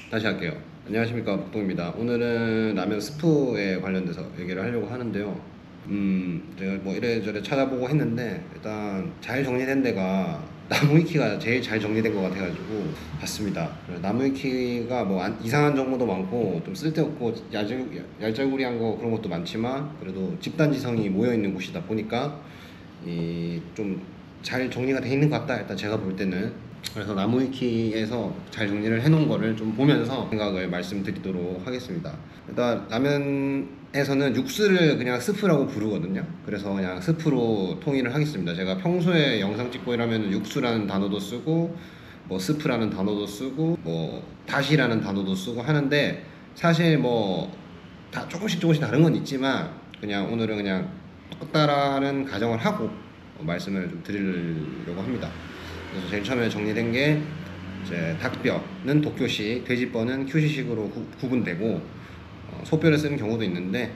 다시 할게요. 안녕하십니까, 복동입니다. 오늘은 라면 스프에 관련돼서 얘기를 하려고 하는데요. 제가 뭐 이래저래 찾아보고 했는데 일단 잘 정리된 데가 나무위키가 제일 잘 정리된 것 같아가지고 봤습니다. 나무위키가 뭐 이상한 정보도 많고 좀 쓸데없고 얄짤구리한 거 그런 것도 많지만 그래도 집단지성이 모여 있는 곳이다 보니까 이 좀 잘 정리가 돼 있는 것 같다. 일단 제가 볼 때는. 그래서 나무위키에서 잘 정리를 해놓은 거를 좀 보면서 생각을 말씀드리도록 하겠습니다. 일단 라면에서는 육수를 그냥 스프라고 부르거든요. 그래서 그냥 스프로 통일을 하겠습니다. 제가 평소에 영상 찍고 이러면 육수라는 단어도 쓰고 뭐 스프라는 단어도 쓰고 뭐 다시라는 단어도 쓰고 하는데 사실 뭐 다 조금씩 다른 건 있지만 그냥 오늘은 그냥 똑같다라는 가정을 하고 말씀을 좀 드리려고 합니다. 그래서 제일 처음에 정리된 게 이제 닭뼈는 도쿄식, 돼지뼈는 큐시식으로 구분되고 소뼈를 쓰는 경우도 있는데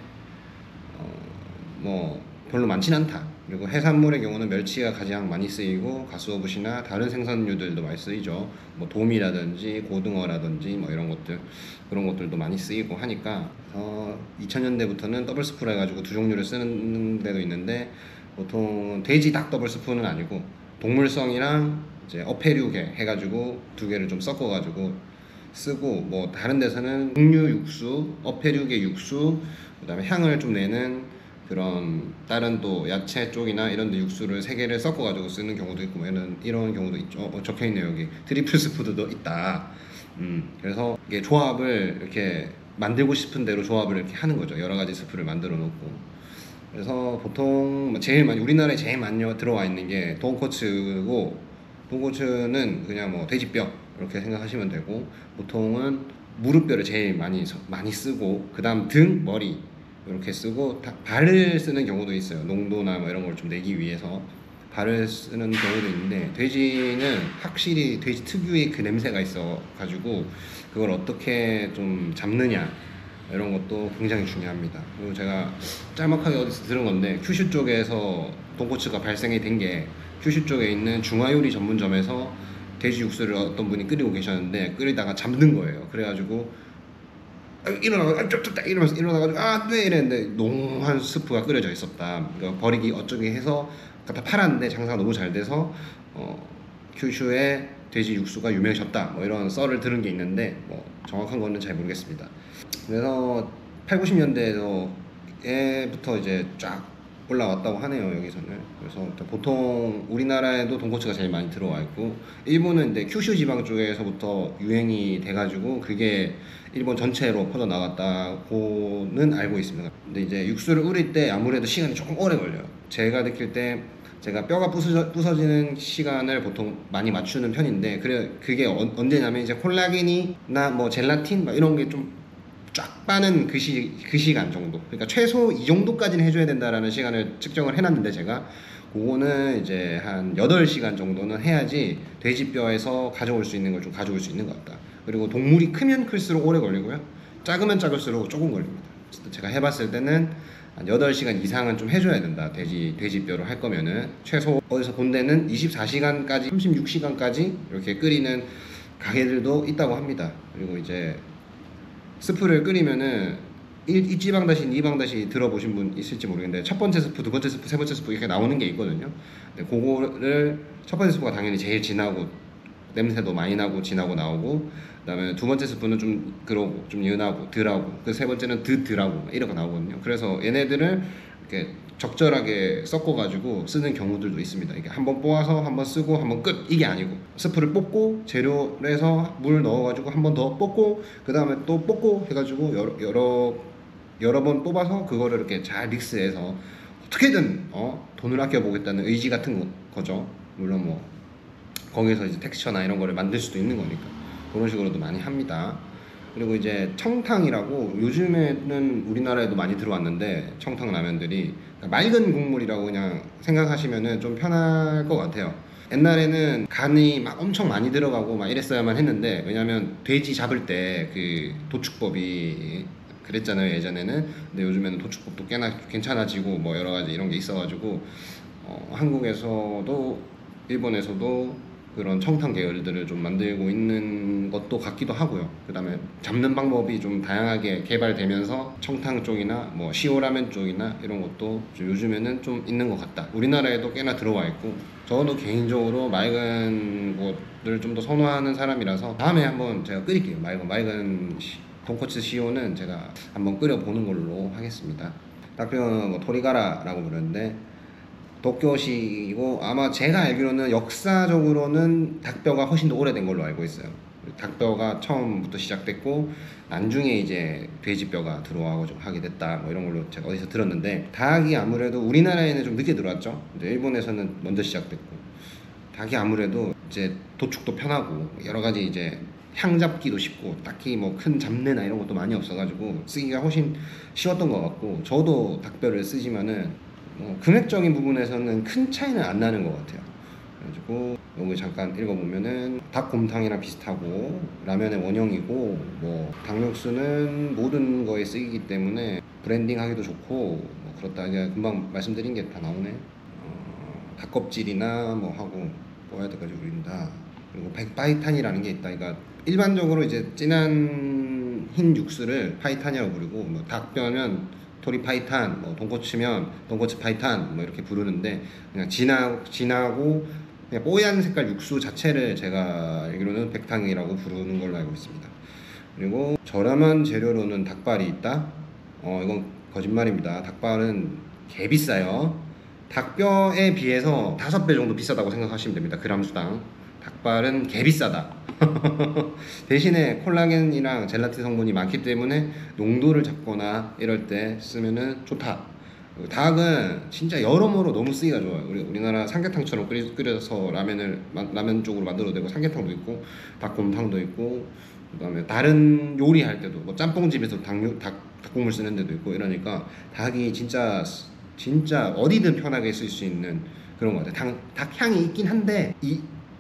뭐 별로 많진 않다. 그리고 해산물의 경우는 멸치가 가장 많이 쓰이고 가스오부시나 다른 생선류들도 많이 쓰이죠. 뭐 도미라든지 고등어라든지 뭐 이런 것들 그런 것들도 많이 쓰이고 하니까 2000년대부터는 더블 스프로 해가지고 두 종류를 쓰는 데도 있는데 보통 돼지 닭 더블 스프는 아니고 동물성이랑 이제 어패류계 해가지고 두 개를 좀 섞어가지고 쓰고 뭐 다른 데서는 육류 육수, 어패류계 육수, 그다음에 향을 좀 내는 그런 다른 또 야채 쪽이나 이런 데 육수를 세 개를 섞어가지고 쓰는 경우도 있고 뭐 이런 경우도 있죠. 적혀있네요. 여기 트리플 스프도 있다. 그래서 이게 조합을 이렇게 만들고 싶은 대로 조합을 이렇게 하는 거죠. 여러 가지 스프를 만들어 놓고. 그래서 보통 제일 많이 우리나라에 제일 많이 들어와 있는 게 돈코츠고, 돈코츠는 그냥 뭐 돼지뼈 이렇게 생각하시면 되고, 보통은 무릎뼈를 제일 많이 쓰고, 그 다음 등, 머리 이렇게 쓰고, 발을 쓰는 경우도 있어요. 농도나 뭐 이런 걸 좀 내기 위해서 발을 쓰는 경우도 있는데, 돼지는 확실히 돼지 특유의 그 냄새가 있어 가지고 그걸 어떻게 좀 잡느냐 이런 것도 굉장히 중요합니다. 그리고 제가 짤막하게 어디서 들은 건데, 큐슈 쪽에서 돈코츠가 발생이 된 게 큐슈 쪽에 있는 중화요리 전문점에서 돼지 육수를 어떤 분이 끓이고 계셨는데 끓이다가 잠든 거예요. 그래가지고 이러면서 일어나가지고 네 이랬는데 농한 스프가 끓여져 있었다. 그러니까 버리기 어쩌기 해서 갖다 팔았는데 장사가 너무 잘 돼서 큐슈의 돼지 육수가 유명해졌다. 뭐 이런 썰을 들은 게 있는데 뭐 정확한 거는 잘 모르겠습니다. 그래서 8, 90년대부터 이제 쫙 올라왔다고 하네요, 여기서는. 그래서 보통 우리나라에도 돈코츠가 제일 많이 들어와 있고, 일본은 이제 큐슈 지방 쪽에서부터 유행이 돼가지고 그게 일본 전체로 퍼져 나갔다고는 알고 있습니다. 근데 이제 육수를 우릴 때 아무래도 시간이 조금 오래 걸려요. 제가 느낄 때 제가 뼈가 부서지는 시간을 보통 많이 맞추는 편인데, 그게 언제냐면 이제 콜라겐이나 뭐 젤라틴 막 이런 게좀 쫙 빠는 그 시간 정도. 그러니까 최소 이 정도까지는 해줘야 된다라는 시간을 측정을 해놨는데, 제가 그거는 이제 한 8시간 정도는 해야지 돼지뼈에서 가져올 수 있는 걸 좀 가져올 수 있는 것 같다. 그리고 동물이 크면 클수록 오래 걸리고요, 작으면 작을수록 조금 걸립니다. 제가 해봤을 때는 한 8시간 이상은 좀 해줘야 된다. 돼지뼈로 할 거면은 최소 어디서 본 데는 24시간까지 36시간까지 이렇게 끓이는 가게들도 있다고 합니다. 그리고 이제 스프를 끓이면은 1지방 다시 2방 다시 들어보신 분 있을지 모르겠는데, 첫 번째 스프, 두 번째 스프, 세 번째 스프 이렇게 나오는 게 있거든요. 근데 그거를 첫 번째 스프가 당연히 제일 진하고 냄새도 많이 나고 진하고 나오고, 그다음에 두 번째 스프는 좀 그러고 좀 연하고 덜하고, 그 세 번째는 덜하고 이렇게 나오거든요. 그래서 얘네들을 이렇게 적절하게 섞어가지고 쓰는 경우들도 있습니다. 이게 한번 뽑아서 한번 쓰고 한번 끝, 이게 아니고 스프를 뽑고 재료를 해서 물 넣어가지고 한번 더 뽑고 그 다음에 또 뽑고 해가지고 여러 번 뽑아서 그거를 이렇게 잘 믹스해서 어떻게든 돈을 아껴보겠다는 의지 같은 거죠. 물론 뭐 거기서 이제 텍스처나 이런 거를 만들 수도 있는 거니까 그런 식으로도 많이 합니다. 그리고 이제 청탕이라고, 요즘에는 우리나라에도 많이 들어왔는데 청탕 라면들이 맑은 국물이라고 그냥 생각하시면은 좀 편할 것 같아요. 옛날에는 간이 막 엄청 많이 들어가고 막 이랬어야만 했는데, 왜냐면 돼지 잡을 때 그 도축법이 그랬잖아요, 예전에는. 근데 요즘에는 도축법도 꽤나 괜찮아지고 뭐 여러 가지 이런 게 있어가지고 한국에서도 일본에서도 그런 청탕 계열들을 좀 만들고 있는 것도 같기도 하고요. 그 다음에 잡는 방법이 좀 다양하게 개발되면서 청탕 쪽이나 뭐 시오라멘 쪽이나 이런 것도 좀 요즘에는 좀 있는 것 같다. 우리나라에도 꽤나 들어와 있고, 저도 개인적으로 맑은 곳을 좀 더 선호하는 사람이라서 다음에 한번 제가 끓일게요. 맑은 돈코츠 시오는 제가 한번 끓여보는 걸로 하겠습니다. 닭뼈는 뭐 토리가라라고 부르는데 도쿄식이고, 아마 제가 알기로는 역사적으로는 닭뼈가 훨씬 더 오래된 걸로 알고 있어요. 닭뼈가 처음부터 시작됐고 나중에 이제 돼지뼈가 들어와고 좀 하게 됐다, 뭐 이런 걸로 제가 어디서 들었는데, 닭이 아무래도 우리나라에는 좀 늦게 들어왔죠. 일본에서는 먼저 시작됐고, 닭이 아무래도 이제 도축도 편하고 여러 가지 이제 향 잡기도 쉽고 딱히 뭐 큰 잡내나 이런 것도 많이 없어가지고 쓰기가 훨씬 쉬웠던 것 같고, 저도 닭뼈를 쓰지만은 금액적인 부분에서는 큰 차이는 안 나는 것 같아요. 그래가지고 여기 잠깐 읽어보면은 닭곰탕이랑 비슷하고 라면의 원형이고, 뭐 닭육수는 모든 거에 쓰이기 때문에 브랜딩하기도 좋고, 뭐 그렇다. 이제 금방 말씀드린 게 다 나오네. 닭껍질이나 뭐 하고 뽀야 때까지 우린다. 그리고 파이탄이라는 게 있다. 그러니까 일반적으로 이제 진한 흰 육수를 파이탄이라고 부르고, 뭐 닭뼈면 토리 파이탄, 뭐 돈코츠면 돈코츠 파이탄 뭐 이렇게 부르는데, 그냥 진하고 그냥 뽀얀 색깔 육수 자체를 제가 알기로는 백탕이라고 부르는 걸로 알고 있습니다. 그리고 저렴한 재료로는 닭발이 있다. 이건 거짓말입니다. 닭발은 개 비싸요. 닭뼈에 비해서 5배 정도 비싸다고 생각하시면 됩니다. 그람 수당. 닭발은 개 비싸다. 대신에 콜라겐이랑 젤라틴 성분이 많기 때문에 농도를 잡거나 이럴 때 쓰면은 좋다. 닭은 진짜 여러모로 너무 쓰기가 좋아요. 우리나라 삼계탕처럼 끓여서 라면 쪽으로 만들어도 되고, 삼계탕도 있고 닭곰탕도 있고, 그다음에 다른 요리할 때도 뭐 짬뽕집에서 닭국물 쓰는 데도 있고, 이러니까 닭이 진짜 어디든 편하게 쓸 수 있는 그런 것 같아요. 닭향이 있긴 한데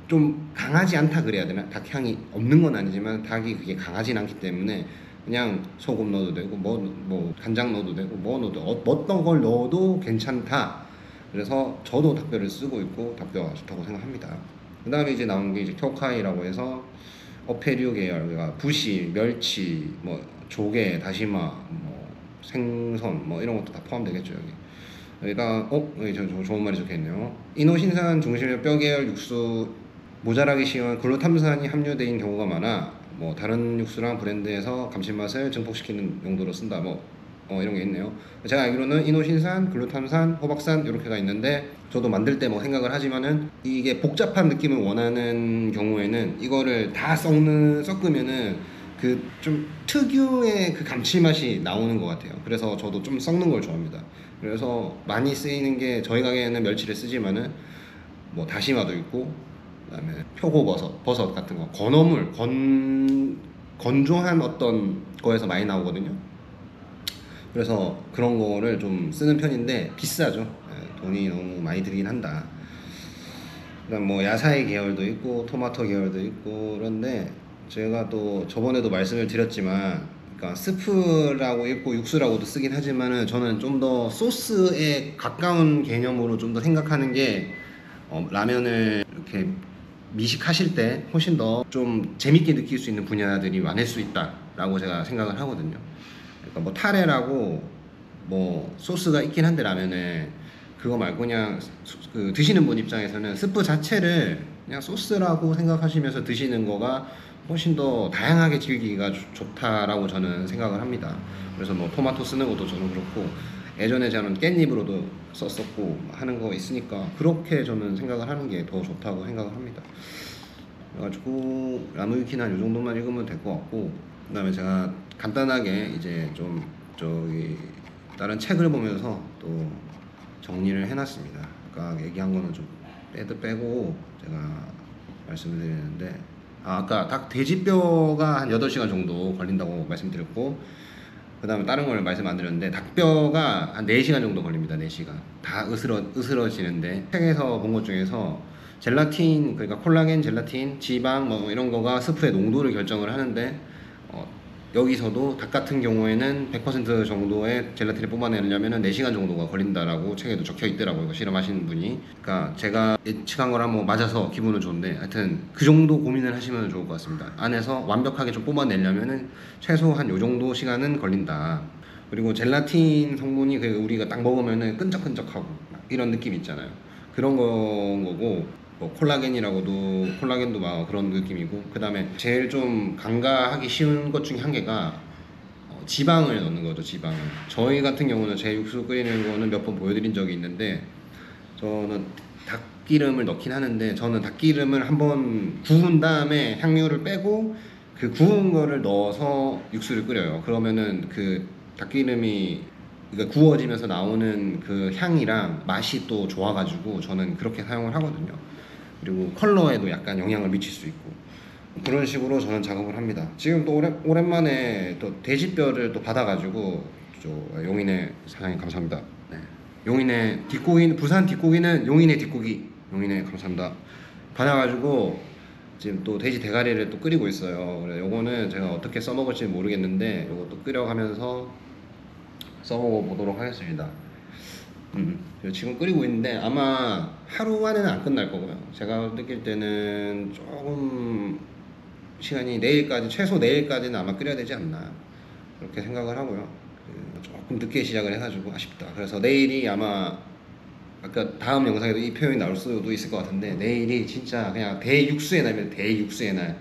좀 강하지 않다 그래야 되나? 닭향이 없는 건 아니지만 닭이 그게 강하진 않기 때문에 그냥 소금 넣어도 되고 뭐 간장 넣어도 되고 뭐 넣어도 어떤 걸 넣어도 괜찮다. 그래서 저도 닭뼈를 쓰고 있고 닭뼈가 좋다고 생각합니다. 그 다음에 이제 나온 게 이제 쿄카이라고 해서 어패류 계열, 그러니까 부시, 멸치, 뭐 조개, 다시마, 뭐 생선 뭐 이런 것도 다 포함되겠죠 여기. 여기다 여기 좋은 말이 적혀있네요. 이노신산 중심의 뼈 계열 육수, 모자라기 쉬운 글루탐산이 함유되어 있는 경우가 많아 뭐 다른 육수랑 브랜드에서 감칠맛을 증폭시키는 용도로 쓴다. 뭐 이런 게 있네요. 제가 알기로는 이노신산, 글루탐산, 호박산 이렇게가 있는데, 저도 만들 때 뭐 생각을 하지만은 이게 복잡한 느낌을 원하는 경우에는 이거를 다 섞으면은 그 좀 특유의 그 감칠맛이 나오는 것 같아요. 그래서 저도 좀 섞는 걸 좋아합니다. 그래서 많이 쓰이는 게, 저희 가게에는 멸치를 쓰지만은 뭐 다시마도 있고, 그다음에 표고버섯 같은 거, 건어물, 건조한 어떤 거에서 많이 나오거든요. 그래서 그런 거를 좀 쓰는 편인데 비싸죠. 돈이 너무 많이 들긴 한다. 그다음 뭐 야사이 계열도 있고 토마토 계열도 있고, 그런데 제가 또 저번에도 말씀을 드렸지만, 그러니까 스프라고 있고 육수라고도 쓰긴 하지만은 저는 좀 더 소스에 가까운 개념으로 좀 더 생각하는 게, 라면을 이렇게 미식하실 때 훨씬 더 좀 재밌게 느낄 수 있는 분야들이 많을 수 있다라고 제가 생각을 하거든요. 그러니까 뭐 타레라고 뭐 소스가 있긴 한데 라면에, 그거 말고 그냥 그 드시는 분 입장에서는 스프 자체를 그냥 소스라고 생각하시면서 드시는 거가 훨씬 더 다양하게 즐기기가 좋다라고 저는 생각을 합니다. 그래서 뭐 토마토 쓰는 것도 저는 그렇고, 예전에 저는 깻잎으로도 썼었고 하는 거 있으니까 그렇게 저는 생각을 하는 게 더 좋다고 생각을 합니다. 그래가지고 라무위키는 한 이 정도만 읽으면 될 것 같고, 그 다음에 제가 간단하게 이제 좀 저기 다른 책을 보면서 또 정리를 해놨습니다. 아까 얘기한 거는 좀 빼고 제가 말씀을 드리는데, 아까 돼지뼈가 한 8시간 정도 걸린다고 말씀드렸고, 그 다음에 다른 걸 말씀 안 드렸는데 닭뼈가 한 4시간 정도 걸립니다. 4시간 다 으스러지는데, 책에서 본 것 중에서 그러니까 콜라겐, 젤라틴, 지방 뭐 이런 거가 스프의 농도를 결정을 하는데, 여기서도 닭 같은 경우에는 100% 정도의 젤라틴을 뽑아내려면 4시간 정도가 걸린다라고 책에도 적혀 있더라고요. 이거 실험하시는 분이. 그러니까 제가 예측한 거랑 뭐 맞아서 기분은 좋은데, 하여튼 그 정도 고민을 하시면 좋을 것 같습니다. 안에서 완벽하게 좀 뽑아내려면은 최소 한 요 정도 시간은 걸린다. 그리고 젤라틴 성분이 우리가 딱 먹으면은 끈적끈적하고 이런 느낌 있잖아요. 그런 거고, 뭐 콜라겐도 막 그런 느낌이고, 그 다음에 제일 좀 간과하기 쉬운 것 중에 한 개가 지방을 넣는 거죠. 지방을. 저희 같은 경우는 제 육수 끓이는 거는 몇 번 보여드린 적이 있는데, 저는 닭기름을 넣긴 하는데, 저는 닭기름을 한번 구운 다음에 향유를 빼고 그 구운 거를 넣어서 육수를 끓여요. 그러면은 그 닭기름이, 그러니까 구워지면서 나오는 그 향이랑 맛이 또 좋아가지고 저는 그렇게 사용을 하거든요. 그리고 컬러에도 약간 영향을 미칠 수 있고, 그런 식으로 저는 작업을 합니다. 지금 또 오랜만에 또 돼지뼈를 또 받아가지고, 용인의 사장님 감사합니다. 네. 용인의 뒷고기, 부산 뒷고기는 용인의 뒷고기, 용인의 감사합니다. 받아가지고 지금 또 돼지 대가리를 또 끓이고 있어요. 그래, 요거는 제가 어떻게 써먹을지 모르겠는데 요것도 끓여가면서 써먹어 보도록 하겠습니다. 지금 끓이고 있는데 아마 하루 안에는 안 끝날 거고요. 제가 느낄 때는 조금 시간이 최소 내일까지는 아마 끓여야 되지 않나, 그렇게 생각을 하고요. 조금 늦게 시작을 해가지고 아쉽다. 그래서 내일이 아마, 아까 다음 영상에도 이 표현이 나올 수도 있을 것 같은데, 내일이 진짜 그냥 대육수의 날이면 대육수의 날.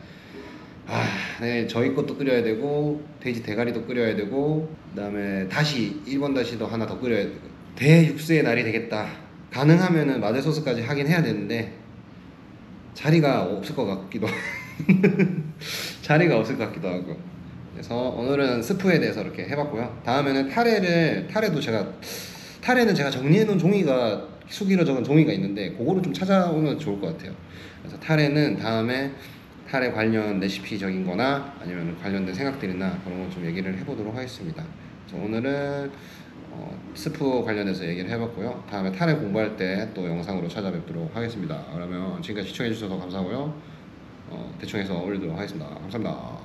네, 저희 것도 끓여야 되고 돼지 대가리도 끓여야 되고, 그다음에 다시 1번 다시도 하나 더 끓여야 되고, 대육수의 날이 되겠다. 가능하면은 마늘 소스까지 하긴 해야 되는데 자리가 없을 것 같기도 자리가 없을 것 같기도 하고. 그래서 오늘은 스프에 대해서 이렇게 해봤고요. 다음에는 타레는 제가 정리해놓은 종이가, 수기로 적은 종이가 있는데 그거를 좀 찾아오면 좋을 것 같아요. 그래서 타레는 다음에 타레 관련 레시피적인 거나 아니면 관련된 생각들이나 그런 거 좀 얘기를 해보도록 하겠습니다. 그래서 오늘은 스프 관련해서 얘기를 해봤고요. 다음에 타레 공부할 때 또 영상으로 찾아뵙도록 하겠습니다. 그러면 지금까지 시청해주셔서 감사하고요. 대충 해서 올리도록 하겠습니다. 감사합니다.